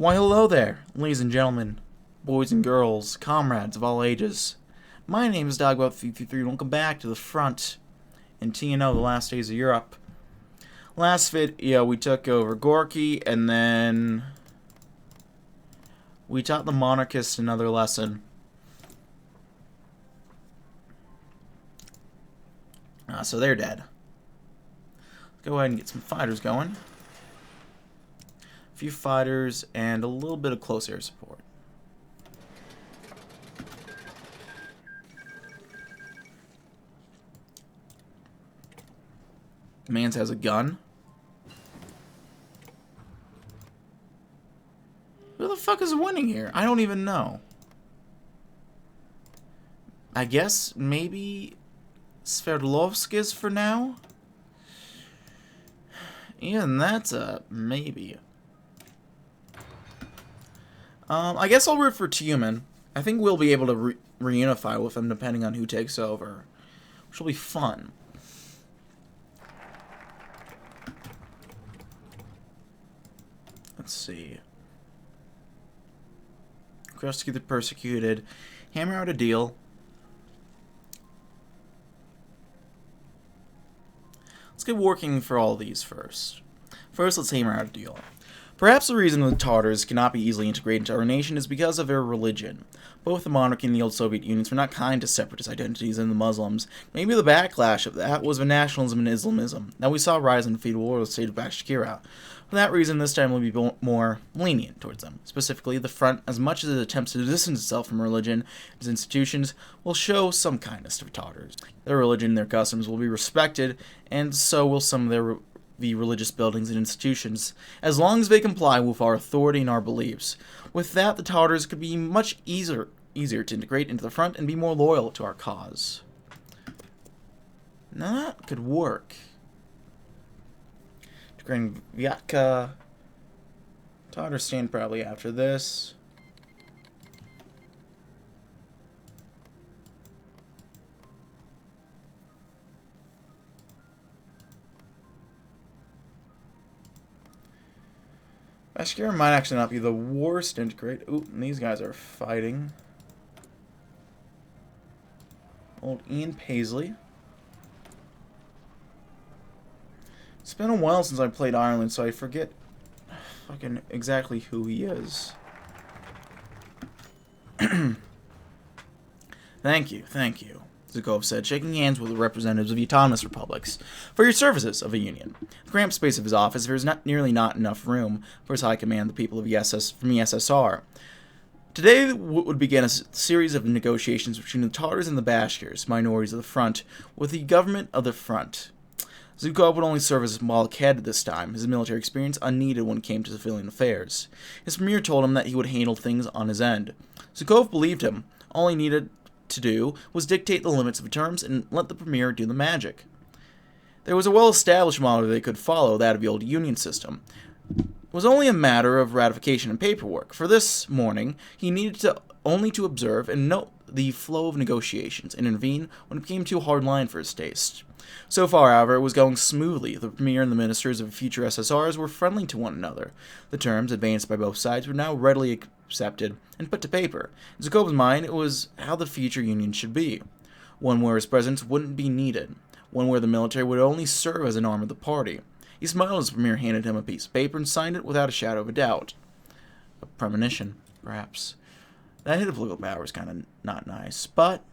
Why, hello there, ladies and gentlemen, boys and girls, comrades of all ages. My name is DB333, and welcome back to the front in TNO, the last days of Europe. Last video, we took over Gorky, and then we taught the monarchists another lesson. So they're dead. Let's go ahead and get some fighters going. A few fighters and a little bit of close air support. Mans has a gun. Who the fuck is winning here? I don't even know. I guess maybe Sverdlovskis for now? Even that's a maybe. I guess I'll root for Tumen. I think we'll be able to reunify with them depending on who takes over, which will be fun. Let's see. Rescue the persecuted. Hammer out a deal. Let's get working for all these first. First, let's hammer out a deal. Perhaps the reason the Tartars cannot be easily integrated into our nation is because of their religion. Both the monarchy and the old Soviet unions were not kind to separatist identities and the Muslims. Maybe the backlash of that was of nationalism and Islamism. Now we saw rise in the feudal war of the state of Bashkira. For that reason, this time we'll be more lenient towards them. Specifically, the front, as much as it attempts to distance itself from religion and its institutions, will show some kindness to the Tartars. Their religion and their customs will be respected, and so will some of the religious buildings and institutions, as long as they comply with our authority and our beliefs. With that, the Tartars could be much easier to integrate into the front and be more loyal to our cause. Now that could work. Integrating Vyatka. Tartars stand proudly after this. Bashkira might actually not be the worst to integrate. Ooh, and these guys are fighting. Old Ian Paisley. It's been a while since I played Ireland, so I forget fucking exactly who he is. Thank you, Zhukov said, shaking hands with the representatives of the autonomous republics, for your services of the Union. The cramped space of his office, there is nearly not enough room for his high command, the people of the from the SSR. Today would begin a series of negotiations between the Tartars and the Bashkirs, minorities of the front, with the government of the front. Zhukov would only serve as a blockhead at this time, his military experience unneeded when it came to civilian affairs. His premier told him that he would handle things on his end. Zhukov believed him. All he needed to do was dictate the limits of terms and let the premier do the magic. There was a well-established model they could follow, that of the old union system. It was only a matter of ratification and paperwork. For this morning, he needed only to observe and note the flow of negotiations and intervene when it became too hard line for his taste. So far, however, it was going smoothly. The premier and the ministers of future SSRs were friendly to one another. The terms, advanced by both sides, were now readily accepted and put to paper. In Zhukov's mind, it was how the future union should be. One where his presence wouldn't be needed. One where the military would only serve as an arm of the party. He smiled as the premier handed him a piece of paper and signed it without a shadow of a doubt. A premonition, perhaps. That hit of political power is kind of not nice, but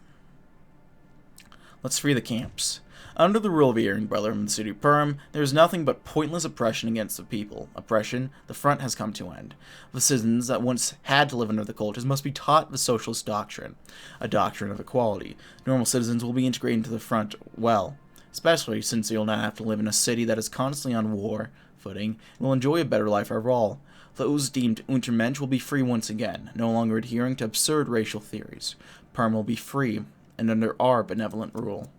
let's free the camps. Under the rule of the Aryan Brotherhood in the city of Perm, there is nothing but pointless oppression against the people. Oppression, the front has come to end. The citizens that once had to live under the cultures must be taught the socialist doctrine, a doctrine of equality. Normal citizens will be integrated into the front well, especially since they will not have to live in a city that is constantly on war footing and will enjoy a better life overall. Those deemed Untermensch will be free once again, no longer adhering to absurd racial theories. Perm will be free and under our benevolent rule.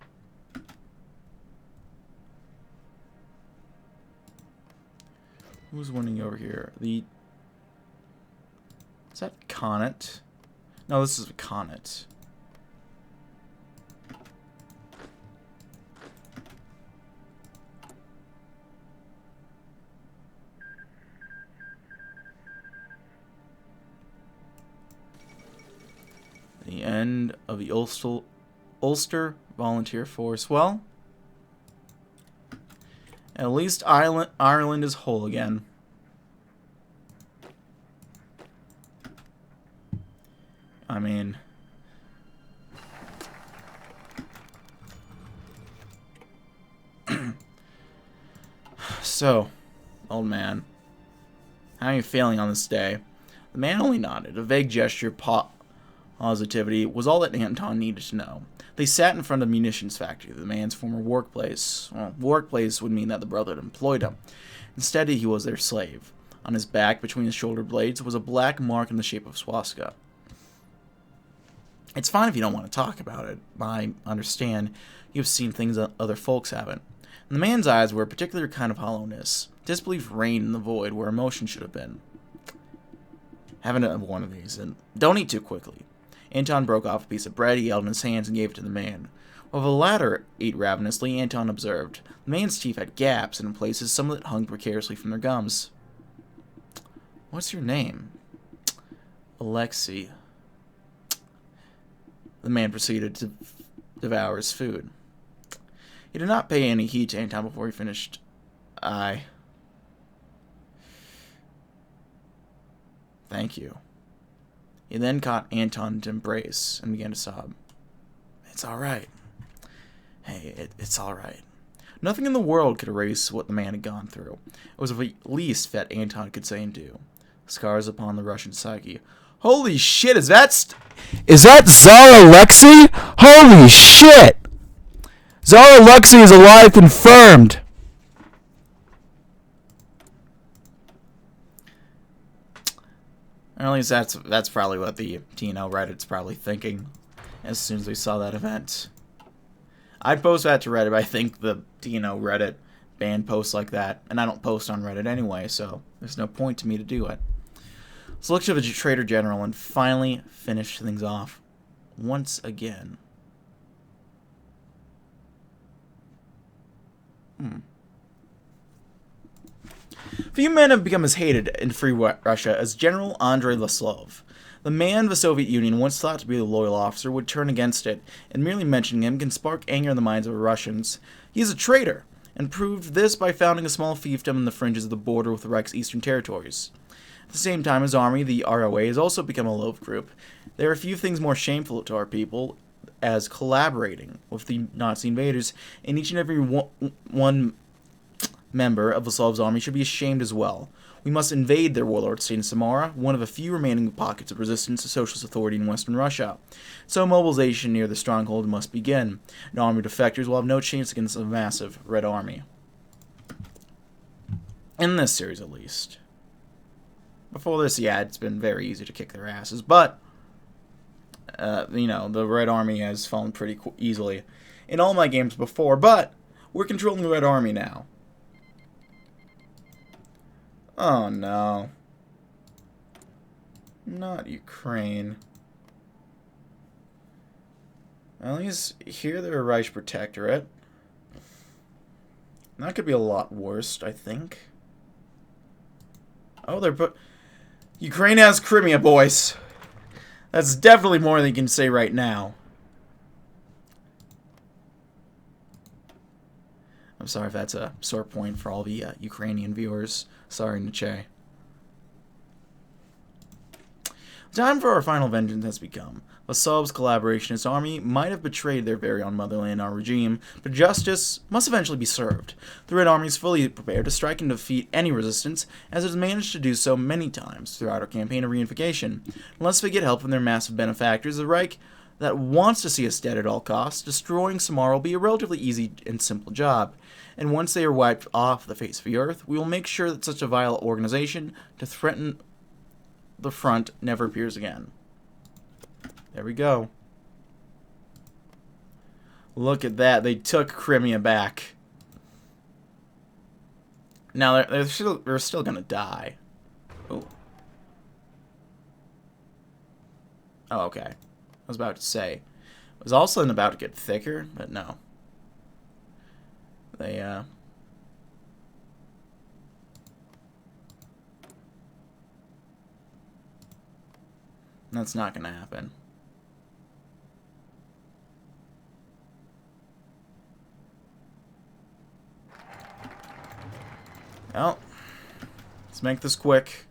Who's winning over here? Is that Connaught? No, this is Connaught. The end of the Ulster Volunteer Force. Well, at least Ireland is whole again. I mean, so, old man, how are you feeling on this day? The man only nodded. A vague gesture of positivity was all that Anton needed to know. They sat in front of a munitions factory, the man's former workplace. Well, workplace would mean that the brother had employed him. Instead, he was their slave. On his back, between his shoulder blades, was a black mark in the shape of a swastika. It's fine if you don't want to talk about it. I understand you've seen things that other folks haven't. In the man's eyes were a particular kind of hollowness. Disbelief reigned in the void where emotion should have been. Haven't one of these, and don't eat too quickly. Anton broke off a piece of bread he held in his hands and gave it to the man. While the latter ate ravenously, Anton observed. The man's teeth had gaps, and in places some of it hung precariously from their gums. What's your name? Alexei. The man proceeded to devour his food. He did not pay any heed to Anton before he finished. Thank you. He then caught Anton to embrace and began to sob. It's all right. Hey, it's all right. Nothing in the world could erase what the man had gone through. It was the least that Anton could say and do. Scars upon the Russian psyche. Holy shit, is that Tsar Alexei? Holy shit! Tsar Alexei is alive, confirmed! Or at least that's probably what the TNO Reddit's probably thinking as soon as they saw that event. I'd post that to Reddit, but I think the TNO Reddit banned posts like that, and I don't post on Reddit anyway, so there's no point to me to do it. Let's look to the Trader General and finally finish things off once again. Few men have become as hated in free Russia as General Andrei Laslov. The man the Soviet Union once thought to be a loyal officer would turn against it, and merely mentioning him can spark anger in the minds of the Russians. He is a traitor, and proved this by founding a small fiefdom in the fringes of the border with the Reich's eastern territories. At the same time, his army, the RLA, has also become a loaf group. There are few things more shameful to our people as collaborating with the Nazi invaders, and each and every one member of Laslov's army should be ashamed as well. We must invade their warlord state in Samara, one of the few remaining pockets of resistance to socialist authority in Western Russia. So mobilization near the stronghold must begin. An army of defectors will have no chance against a massive Red Army. In this series, at least. Before this, yeah, it's been very easy to kick their asses, but, the Red Army has fallen pretty easily in all my games before, but we're controlling the Red Army now. Oh no. Not Ukraine. At least here they're a Reich Protectorate. That could be a lot worse, I think. Oh, Ukraine has Crimea, boys. That's definitely more than you can say right now. I'm sorry if that's a sore point for all the Ukrainian viewers. Sorry, Nietzsche. The time for our final vengeance has become. Lasov's collaborationist army might have betrayed their very own motherland and our regime, but justice must eventually be served. The Red Army is fully prepared to strike and defeat any resistance, as it has managed to do so many times throughout our campaign of reunification. Unless they get help from their massive benefactors, the Reich that wants to see us dead at all costs, destroying Samara will be a relatively easy and simple job. And once they are wiped off the face of the earth, we will make sure that such a vile organization to threaten the front never appears again. There we go. Look at that. They took Crimea back. Now, they're still going to die. Oh. Oh, okay. I was about to say. It was also about to get thicker, but no. They, That's not going to happen. Well, let's make this quick.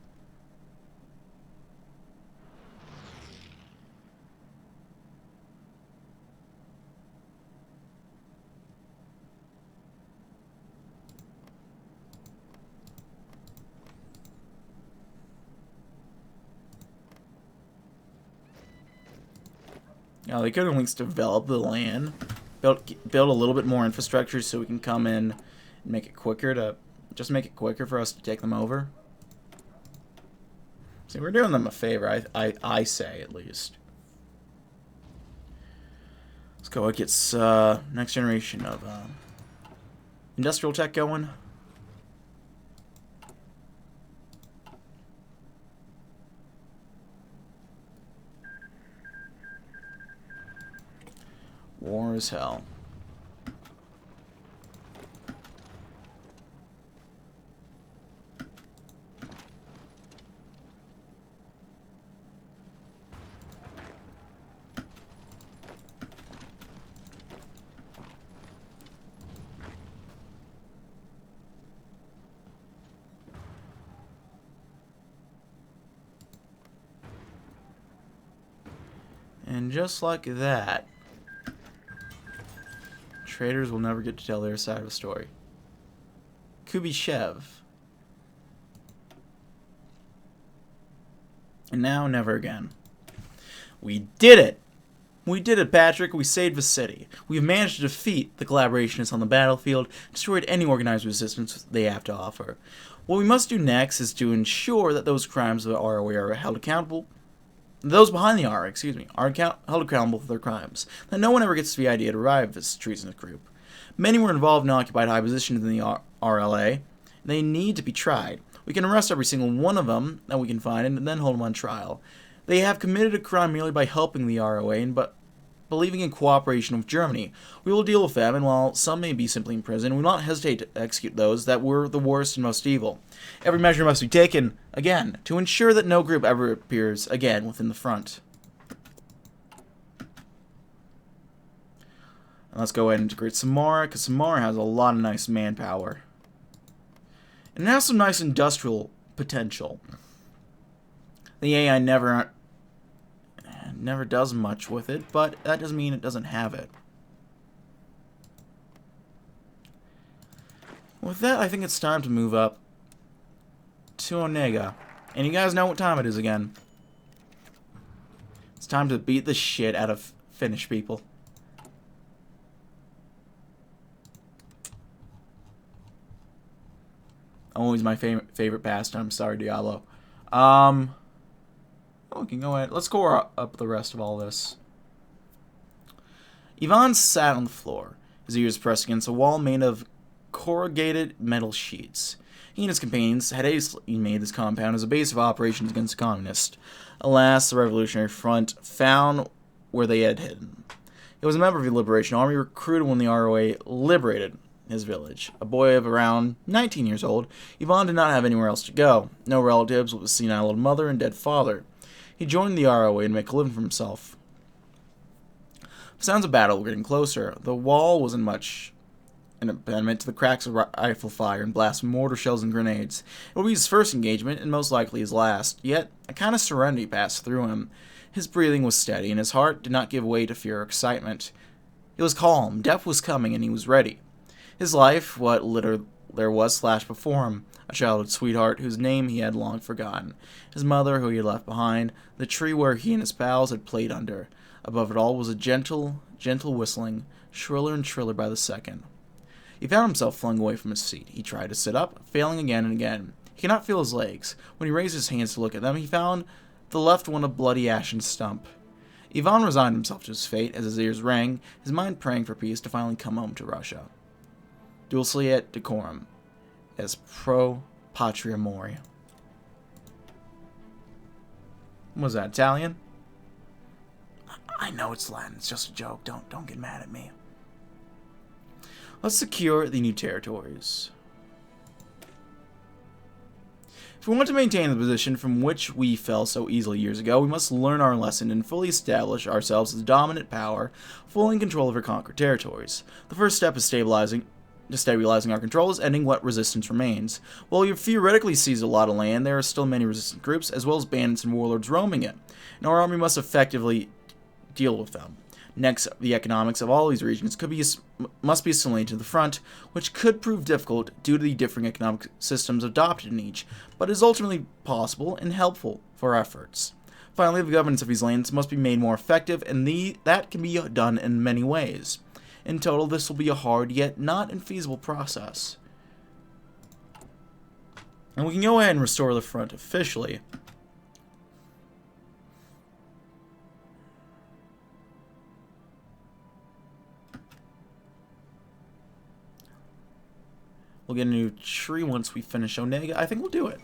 Now, they could at least develop the land, build a little bit more infrastructure so we can come in and make it quicker for us to take them over. See, we're doing them a favor, I say, at least. Let's go and get next generation of industrial tech going. War as hell. And just like that, traders will never get to tell their side of the story. Kubyshev. And now, never again. We did it! We did it, Patrick. We saved the city. We've managed to defeat the collaborationists on the battlefield, destroyed any organized resistance they have to offer. What we must do next is to ensure that those crimes of the ROA are held accountable. Those behind the RA, are held accountable for their crimes. That no one ever gets the idea to revive this treasonous group. Many were involved and occupied high positions in the RLA. They need to be tried. We can arrest every single one of them that we can find and then hold them on trial. They have committed a crime merely by helping the ROA and but believing in cooperation with Germany. We will deal with them, and while some may be simply in prison, we will not hesitate to execute those that were the worst and most evil. Every measure must be taken, again, to ensure that no group ever appears again within the front. And let's go ahead and integrate Samara, because Samara has a lot of nice manpower. And it has some nice industrial potential. The AI never does much with it, but that doesn't mean it doesn't have it. With that, I think it's time to move up to Onega. And you guys know what time it is again. It's time to beat the shit out of Finnish people. Always my favorite pastime. Sorry, Diablo. We can go ahead. Let's go up the rest of all this. Ivan sat on the floor, his ears pressed against a wall made of corrugated metal sheets. He and his companions had hastily made this compound as a base of operations against the communists. Alas, the Revolutionary Front found where they had hidden. He was a member of the Liberation Army, recruited when the ROA liberated his village. A boy of around 19 years old, Ivan did not have anywhere else to go. No relatives with a senile old mother and dead father. He joined the ROA to make a living for himself. The sounds of battle were getting closer. The wall wasn't much an impediment to the cracks of rifle fire and blasts of mortar shells and grenades. It would be his first engagement, and most likely his last. Yet, a kind of serenity passed through him. His breathing was steady, and his heart did not give way to fear or excitement. He was calm. Death was coming, and he was ready. His life, what little there was, flashed before him. A childhood sweetheart whose name he had long forgotten. His mother, who he had left behind. The tree where he and his pals had played under. Above it all was a gentle, gentle whistling, shriller and shriller by the second. He found himself flung away from his seat. He tried to sit up, failing again and again. He could not feel his legs. When he raised his hands to look at them, he found the left one a bloody ashen stump. Ivan resigned himself to his fate as his ears rang, his mind praying for peace to finally come home to Russia. Dulce et decorum, as pro patria mori. Was that Italian? I know it's Latin. It's just a joke. Don't get mad at me. Let's secure the new territories. If we want to maintain the position from which we fell so easily years ago, we must learn our lesson and fully establish ourselves as a dominant power, fully in control of our conquered territories. The first step is stabilizing destabilizing our control is ending what resistance remains. While you theoretically seize a lot of land, there are still many resistant groups, as well as bandits and warlords roaming it, and our army must effectively deal with them. Next, the economics of all these regions must be assimilated to the front, which could prove difficult due to the differing economic systems adopted in each, but is ultimately possible and helpful for our efforts. Finally, the governance of these lands must be made more effective, and that can be done in many ways. In total, this will be a hard yet not infeasible process. And we can go ahead and restore the front officially. We'll get a new tree once we finish Onega. I think we'll do it.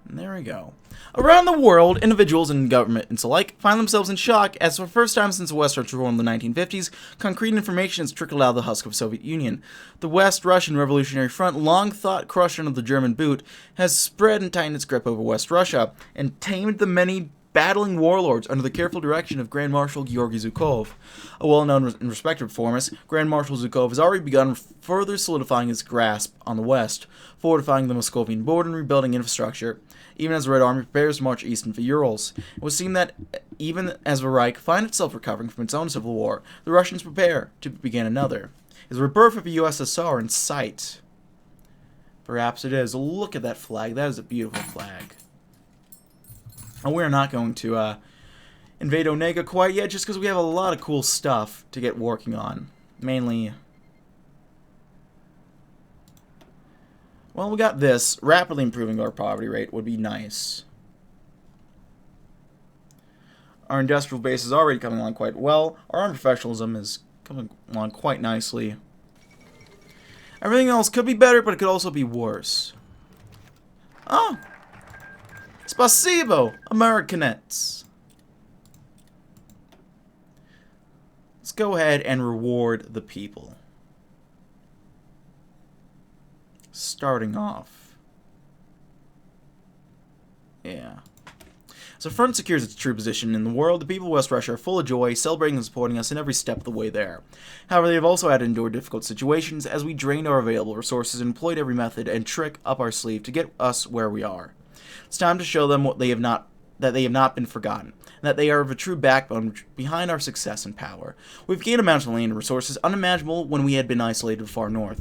And there we go. Around the world, individuals and governments alike find themselves in shock as for the first time since the West Russian War in the 1950s, concrete information has trickled out of the husk of the Soviet Union. The West Russian Revolutionary Front, long thought crushed under the German boot, has spread and tightened its grip over West Russia and tamed the many battling warlords under the careful direction of Grand Marshal Gorky Zhukov. A well-known and respected reformist, Grand Marshal Zhukov has already begun further solidifying his grasp on the West, fortifying the Muscovian border and rebuilding infrastructure, even as the Red Army prepares to march east into the Urals. It would seem that even as the Reich finds itself recovering from its own civil war, the Russians prepare to begin another. Is the rebirth of the USSR in sight? Perhaps it is. Look at that flag. That is a beautiful flag. And we're not going to invade Onega quite yet, just because we have a lot of cool stuff to get working on. Mainly, well, we got this. Rapidly improving our poverty rate would be nice. Our industrial base is already coming along quite well. Our armed professionalism is coming along quite nicely. Everything else could be better, but it could also be worse. Oh! Spasibo, Americanets. Let's go ahead and reward the people. Starting off. Yeah. So front secures its true position in the world. The people of West Russia are full of joy, celebrating and supporting us in every step of the way there. However, they have also had to endure difficult situations as we drained our available resources and employed every method and trick up our sleeve to get us where we are. It's time to show them that they have not been forgotten, and that they are the true backbone behind our success and power. We've gained amounts of land and resources unimaginable when we had been isolated far north.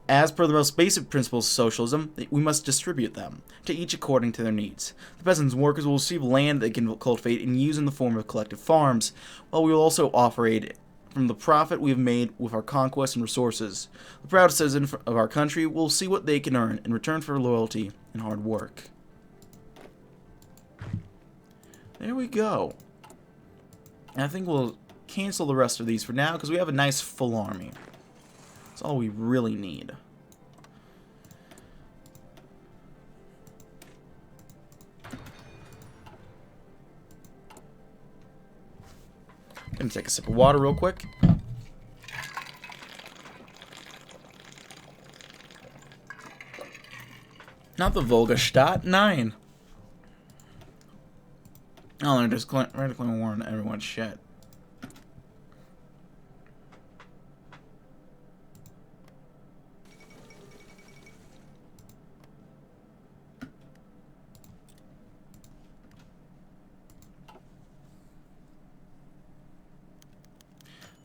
As per the most basic principles of socialism, we must distribute them, to each according to their needs. The peasants and workers will receive land they can cultivate and use in the form of collective farms, while we will also offer aid from the profit we have made with our conquests and resources. The proud citizen of our country will see what they can earn in return for loyalty and hard work. There we go. And I think we'll cancel the rest of these for now because we have a nice full army. That's all we really need. Gonna take a sip of water real quick. Not the Volga-Stadt, 9. Oh, they're just radically war on everyone's shit.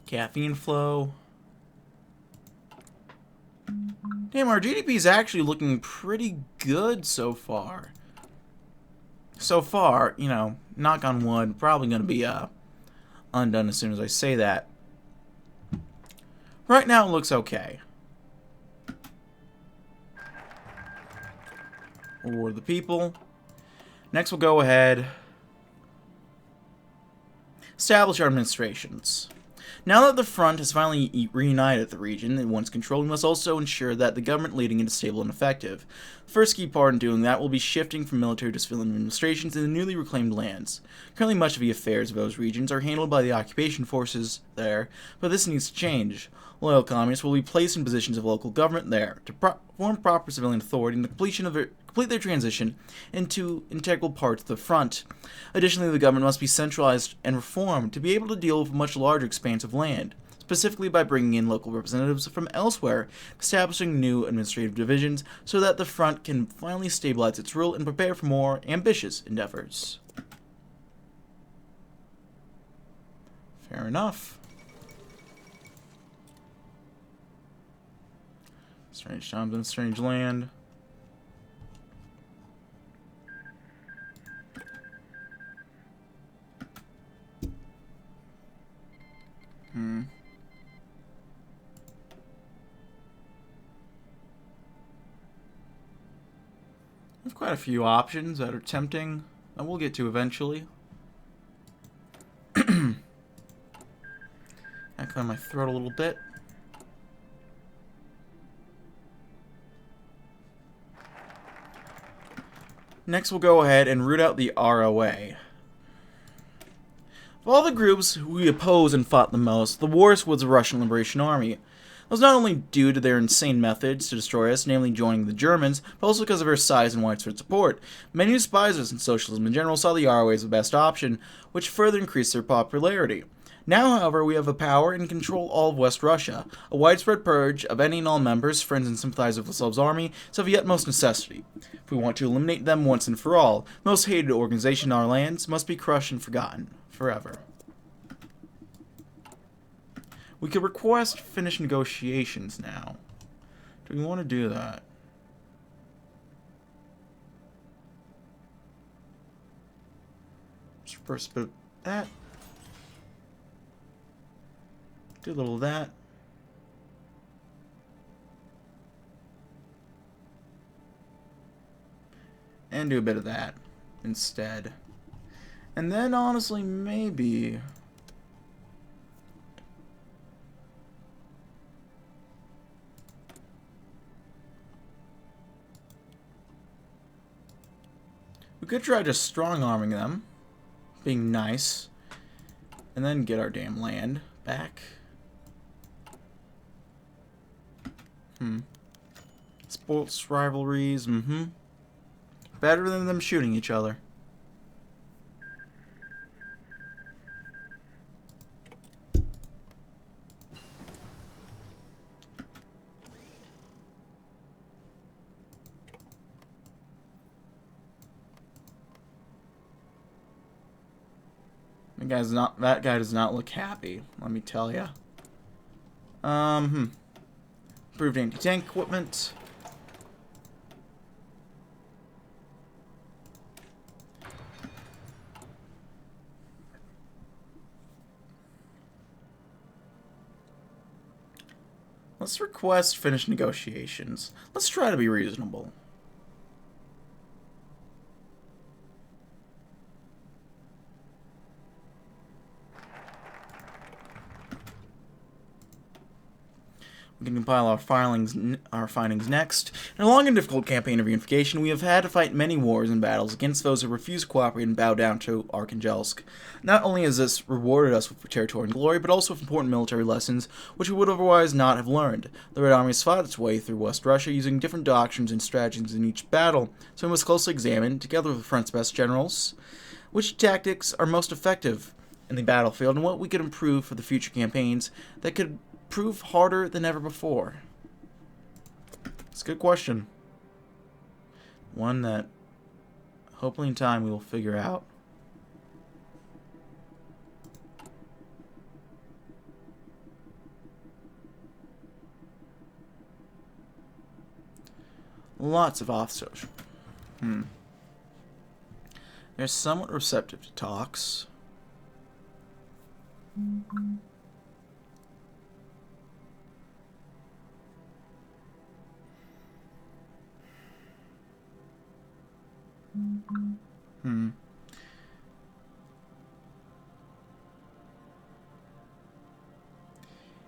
Caffeine flow. Damn, our GDP is actually looking pretty good so far. So far, you know, knock on wood, probably going to be undone as soon as I say that. Right now it looks okay. Reward the people. Next we'll go ahead. Establish our administrations. Now that the front has finally reunited the region it once controlled, we must also ensure that the government leading it is stable and effective. The first key part in doing that will be shifting from military to civilian administrations in the newly reclaimed lands. Currently much of the affairs of those regions are handled by the occupation forces there, but this needs to change. Loyal communists will be placed in positions of local government there to form proper civilian authority, and the completion of complete their transition into integral parts of the front. Additionally, the government must be centralized and reformed to be able to deal with a much larger expanse of land, specifically by bringing in local representatives from elsewhere, establishing new administrative divisions so that the front can finally stabilize its rule and prepare for more ambitious endeavors. Fair enough. Strange times in a strange land. There's quite a few options that are tempting that we'll get to eventually. I clear my throat a little bit. Next, we'll go ahead and root out the RLA. Of all the groups we opposed and fought the most, the worst was the Russian Liberation Army. It was not only due to their insane methods to destroy us, namely joining the Germans, but also because of their size and widespread support. Many despisers and socialism in general saw the RLA as the best option, which further increased their popularity. Now, however, we have the power and control all of West Russia. A widespread purge of any and all members, friends, and sympathizers of the Slav's army is of the utmost necessity. If we want to eliminate them once and for all, the most hated organization in our lands must be crushed and forgotten forever. We could request finish negotiations now. Do we want to do that? Just first bit of that. Do a little of that. And do a bit of that instead. And then, honestly, maybe... we could try just strong-arming them. Being nice. And then get our damn land back. Sports rivalries, better than them shooting each other. That guy does not look happy, let me tell ya. Improved anti-tank equipment. Let's request finish negotiations. Let's try to be reasonable. We can compile our findings next. In a long and difficult campaign of unification, we have had to fight many wars and battles against those who refuse to cooperate and bow down to Arkhangelsk. Not only has this rewarded us with territory and glory, but also with important military lessons, which we would otherwise not have learned. The Red Army has fought its way through West Russia using different doctrines and strategies in each battle, so we must closely examine, together with the front's best generals, which tactics are most effective in the battlefield and what we could improve for the future campaigns that could prove harder than ever before. It's a good question. One that hopefully in time we will figure out. Lots of officers. They're somewhat receptive to talks.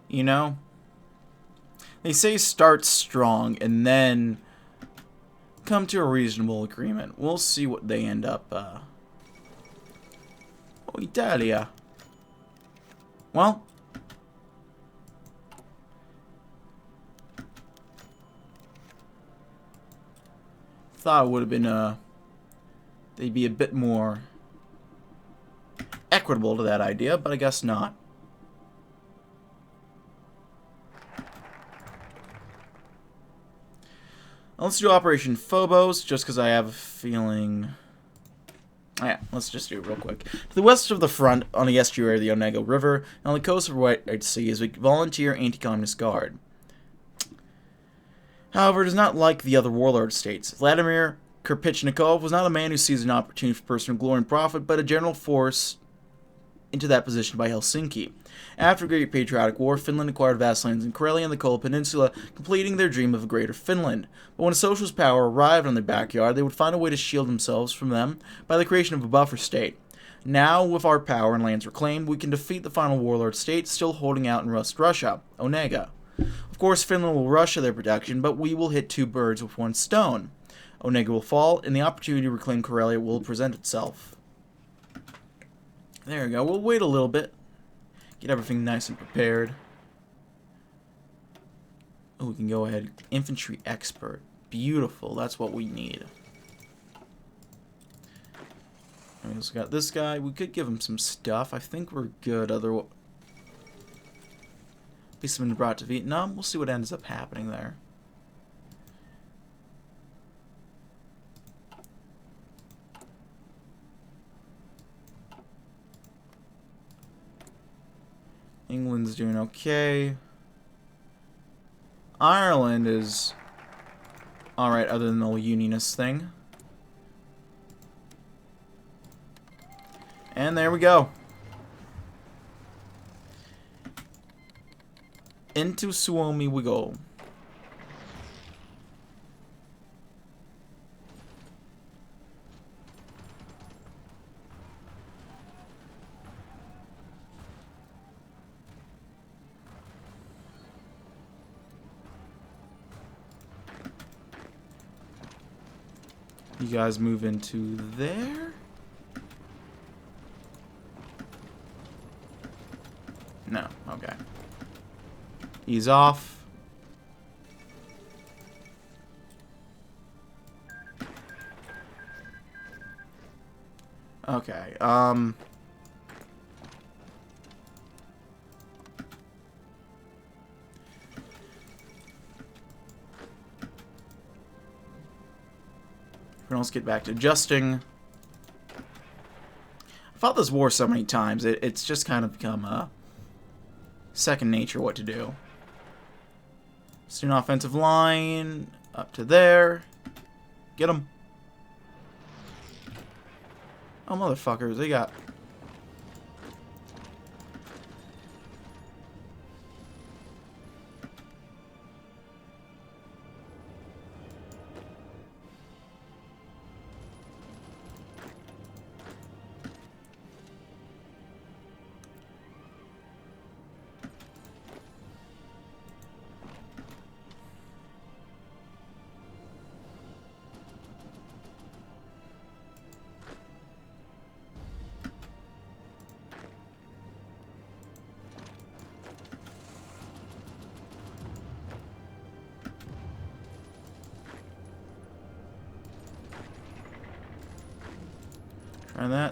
You know, they say start strong and then come to a reasonable agreement. We'll see what they end up, Oh, Italia. Well, Thought it would have been, they'd be a bit more equitable to that idea, but I guess not. Let's do Operation Phobos, just because I have a feeling... Oh, yeah, let's just do it real quick. To the west of the front, on the estuary of the Onega River, and on the coast of the White Sea, is a volunteer anti-communist guard. However, it is not like the other warlord states. Vladimir Kirpichnikov was not a man who seized an opportunity for personal glory and profit, but a general force into that position by Helsinki. After a Great Patriotic War, Finland acquired vast lands in Karelia and the Kola Peninsula, completing their dream of a greater Finland. But when a socialist power arrived on their backyard, they would find a way to shield themselves from them by the creation of a buffer state. Now, with our power and lands reclaimed, we can defeat the final warlord state still holding out in Russia, Onega. Of course, Finland will rush to their protection, but we will hit two birds with one stone. Onega will fall, and the opportunity to reclaim Karelia will present itself. There we go. We'll wait a little bit. Get everything nice and prepared. Oh, we can go ahead. Infantry expert. Beautiful. That's what we need. We also got this guy. We could give him some stuff. I think we're good. Otherwise, he's been brought to Vietnam. We'll see what ends up happening there. England's doing okay. Ireland is alright, other than the whole unionist thing. And there we go. Into Suomi we go. You guys move into there? No, okay. Ease off. Okay, let's get back to adjusting. I fought this war so many times, it's just kind of become second nature what to do. Student offensive line, up to there. Get them. Oh, motherfuckers, they got...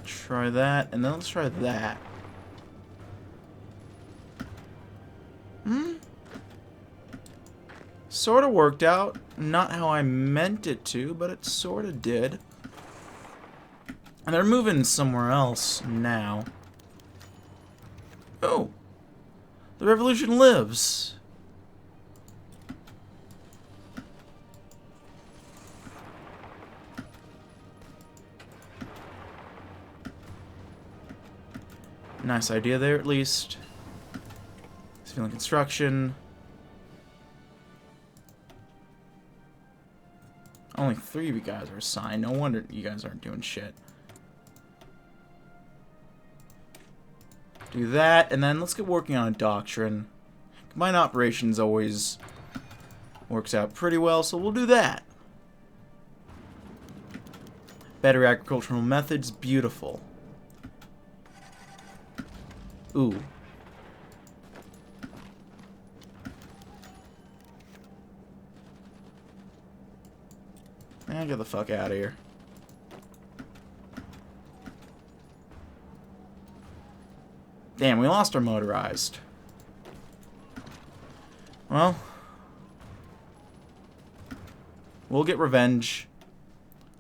Try that, and then let's try that. Sort of worked out. Not how I meant it to, but it sort of did. And they're moving somewhere else now. Oh! The revolution lives! Nice idea there, at least. Civilian construction. Only 3 of you guys are assigned. No wonder you guys aren't doing shit. Do that, and then let's get working on a doctrine. Combined operations always works out pretty well, so we'll do that. Better agricultural methods, beautiful. Ooh. Get the fuck out of here. Damn, we lost our motorized. Well, we'll get revenge.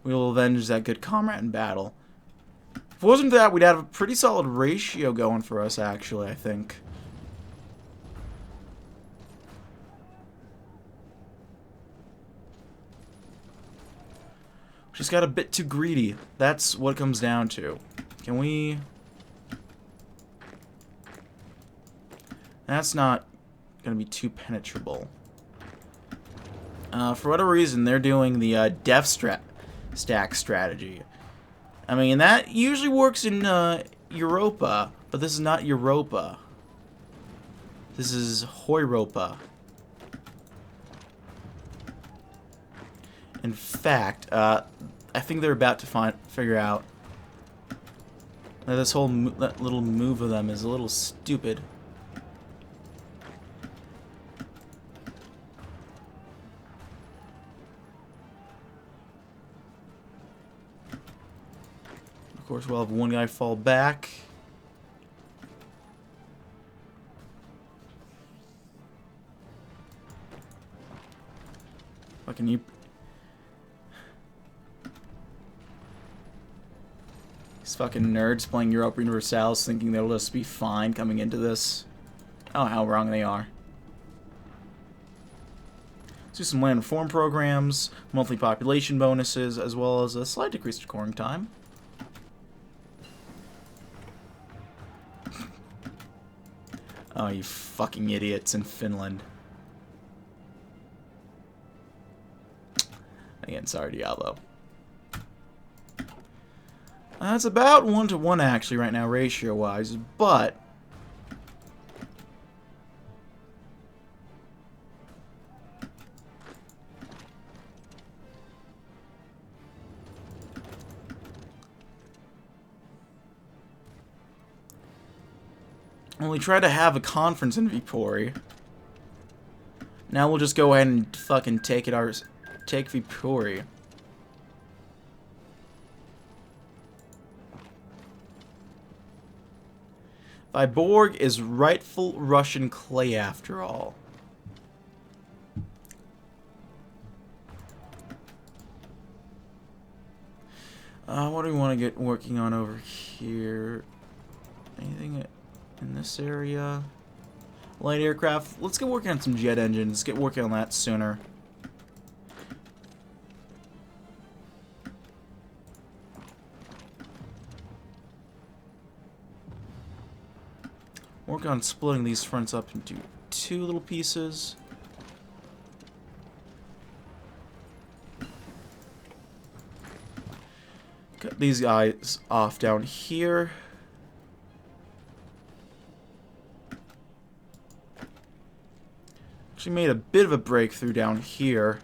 We will avenge that good comrade in battle. If it wasn't that, we'd have a pretty solid ratio going for us, actually, I think. Just got a bit too greedy. That's what it comes down to. Can we... That's not going to be too penetrable. For whatever reason, they're doing the def stack strategy. I mean, that usually works in Europa, but this is not Europa. This is Hoiropa. In fact, I think they're about to figure out that this whole that little move of them is a little stupid. Of course, we'll have one guy fall back. Fucking you. These fucking nerds playing Europa Universalis thinking they'll just be fine coming into this. Oh, how wrong they are. Let's do some land reform programs, monthly population bonuses, as well as a slight decrease to coring time. Oh, you fucking idiots in Finland. Again, sorry, Diablo. That's about 1-to-1 actually right now, ratio-wise, but... Well, we tried to have a conference in Viborg. Now we'll just go ahead and fucking take Viborg. Viborg is rightful Russian clay after all. What do we want to get working on over here? Anything in this area? Light aircraft. Let's get working on some jet engines. Let's get working on that sooner. Work on splitting these fronts up into 2 little pieces. Cut these guys off down here. Actually made a bit of a breakthrough down here.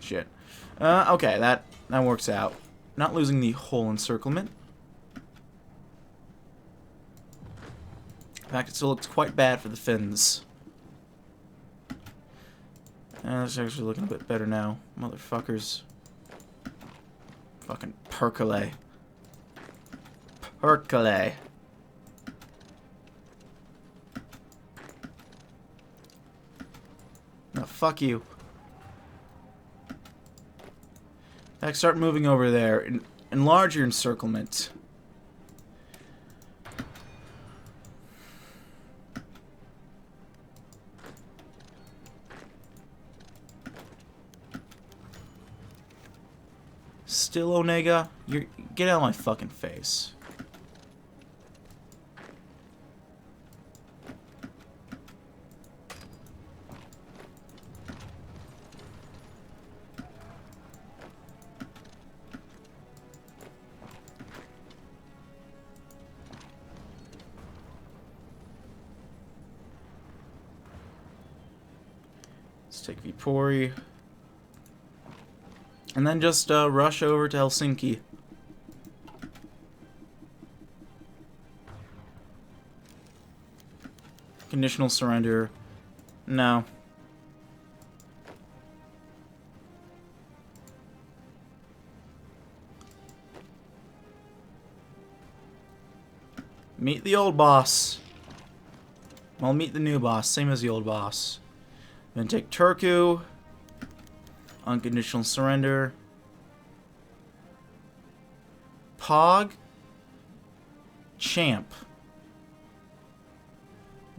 Shit. Okay, that works out. Not losing the whole encirclement. In fact, it still looks quite bad for the Finns. It's actually looking a bit better now. Motherfuckers. Fucking percolate. Percolate. No, fuck you. Back, start moving over there. Enlarge your encirclement. Still, Onega? Get out of my fucking face. Let's take Viborg. And then just rush over to Helsinki. Conditional surrender. No. Meet the old boss. Well, meet the new boss. Same as the old boss. Then take Turku. Unconditional surrender. Pog. Champ.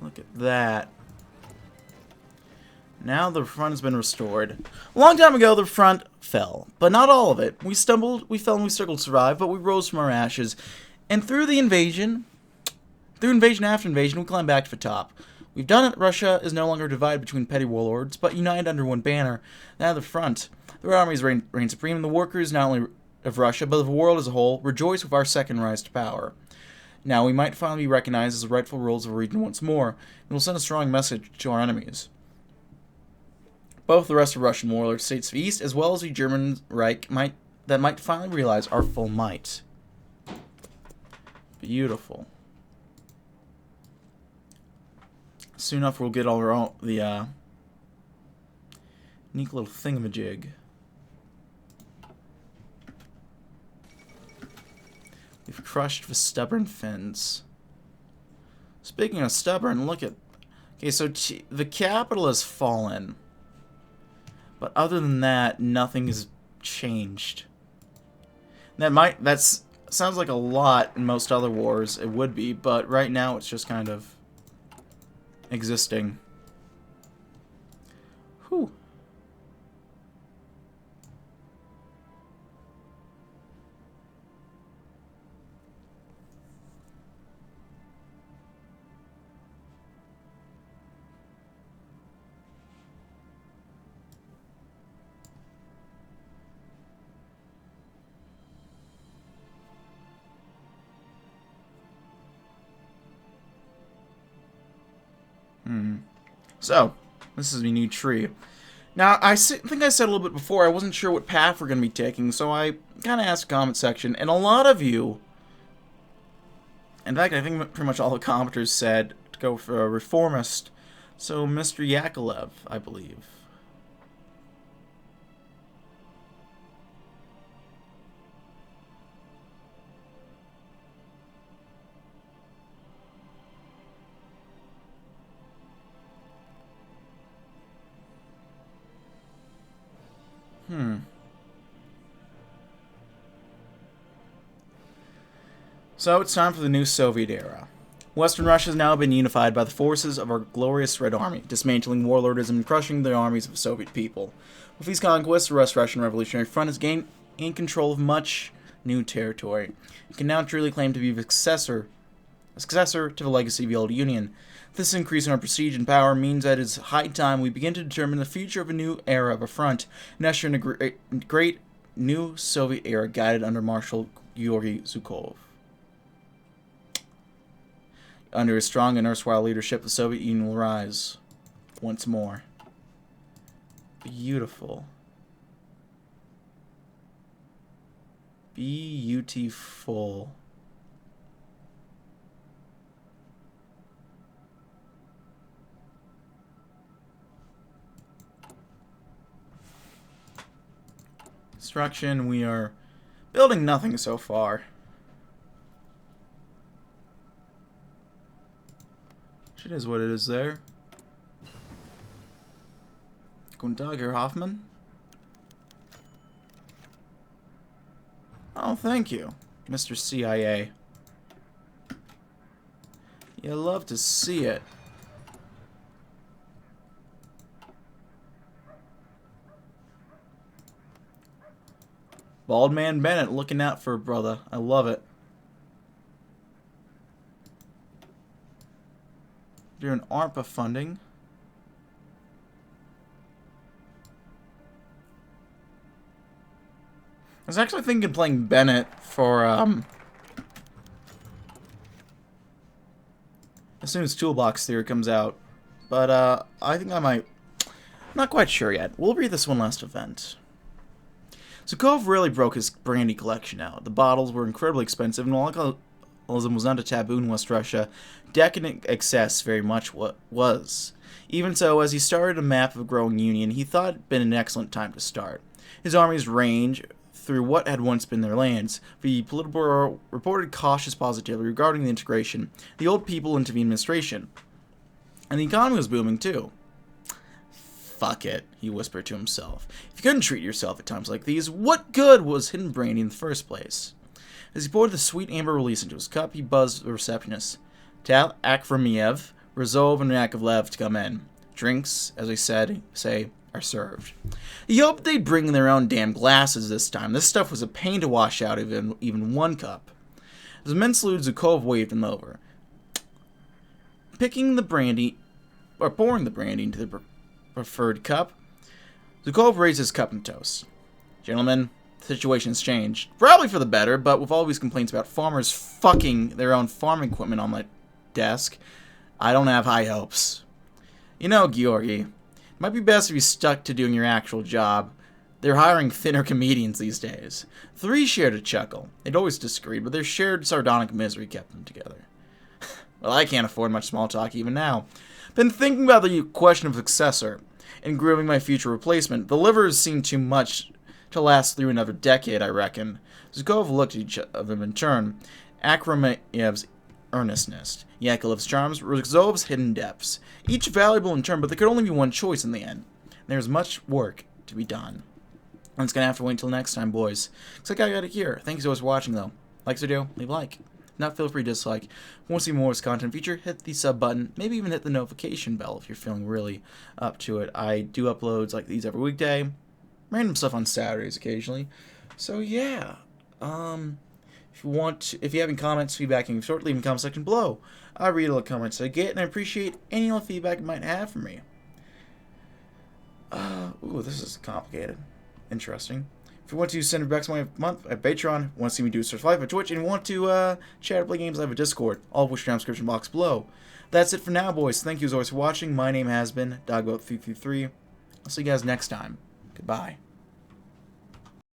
Look at that. Now the front has been restored. A long time ago, the front fell, but not all of it. We stumbled, we fell, and we struggled to survive, but we rose from our ashes. And through invasion after invasion, we climbed back to the top. We've done it. Russia is no longer divided between petty warlords, but united under one banner. Now the front. The Red Armies reign supreme, and the workers, not only of Russia, but of the world as a whole, rejoice with our second rise to power. Now we might finally be recognized as the rightful rulers of a region once more, and will send a strong message to our enemies. Both the rest of Russian warlord states of the East, as well as the German Reich, might finally realize our full might. Beautiful. Soon enough, we'll get all our own, the neat little thingamajig. We've crushed the stubborn Finns. Speaking of stubborn, look at... Okay, so the capital has fallen. But other than that, nothing has changed. That's sounds like a lot in most other wars. It would be, but right now it's just kind of existing. Whew. So, this is a new tree. Now, I think I said a little bit before, I wasn't sure what path we're going to be taking, so I kind of asked the comment section, and a lot of you, in fact, I think pretty much all the commenters said to go for a reformist, so Mr. Yakolev, I believe. So it's time for the new Soviet era. Western Russia has now been unified by the forces of our glorious Red Army, dismantling warlordism and crushing the armies of the Soviet people. With these conquests, the Russian Revolutionary Front has gained control of much new territory. It can now truly claim to be the successor to the legacy of the old Union. This increase in our prestige and power means that it is high time we begin to determine the future of a new era of a front, and usher in a great new Soviet era guided under Marshal Gorky Zhukov. Under his strong and erstwhile leadership, the Soviet Union will rise once more. Beautiful. Beautiful. Construction, we are building nothing so far. It is what it is there. Guten Tag, Herr Hoffman. Oh, thank you, Mr. CIA. You love to see it. Bald Man Bennett looking out for a brother. I love it. Doing ARPA funding. I was actually thinking of playing Bennett for, as soon as Toolbox Theory comes out. But, I think I might Not quite sure yet. We'll read this one last event. Zhukov really broke his brandy collection out. The bottles were incredibly expensive, and while alcoholism was not a taboo in West Russia, decadent excess very much was. Even so, as he started a map of a growing union, he thought it had been an excellent time to start. His armies range through what had once been their lands. The Politburo reported cautious positivity regarding the integration of the old people into the administration. And the economy was booming too. Fuck it, he whispered to himself. If you couldn't treat yourself at times like these, what good was hidden brandy in the first place? As he poured the sweet amber release into his cup, he buzzed the receptionist. Tell Akramiev, Rezov, and Yakovlev to come in. Drinks, as I say, are served. He hoped they'd bring their own damn glasses this time. This stuff was a pain to wash out of even one cup. As the men saluted, Zhukov waved them over. Pouring the brandy into the preferred cup, Zhukov raised his cup and toast. Gentlemen, the situation's changed. Probably for the better, but with all these complaints about farmers fucking their own farm equipment on my desk, I don't have high hopes. You know, Gorky, it might be best if you stuck to doing your actual job. They're hiring thinner comedians these days. Three shared a chuckle. They'd always disagreed, but their shared sardonic misery kept them together. Well, I can't afford much small talk even now. Been thinking about the question of successor and grooming my future replacement. The livers seem too much to last through another decade, I reckon. Zhukov looked at each of them in turn. Akramiev's earnestness, Yakovlev's charms, Rezov's hidden depths. Each valuable in turn, but there could only be one choice in the end. There's much work to be done. I'm just gonna have to wait until next time, boys. Looks like I got it here. Thanks so much for watching, though. Like this video, leave a like. If not, feel free to dislike. If you want to see more of this content feature, hit the sub button. Maybe even hit the notification bell if you're feeling really up to it. I do uploads like these every weekday. Random stuff on Saturdays occasionally. So yeah. If you have any comments, feedback, and short, leave in the comment section below. I read all the comments I get, and I appreciate any other feedback you might have for me. Ooh, this is complicated. Interesting. If you want to send me back a month, I have Patreon. Want to see me do Search Live on Twitch, and you want to chat or play games, I have a Discord. All of which are in the description box below. That's it for now, boys. Thank you as always for watching. My name has been Dogboat333. I'll see you guys next time. Goodbye.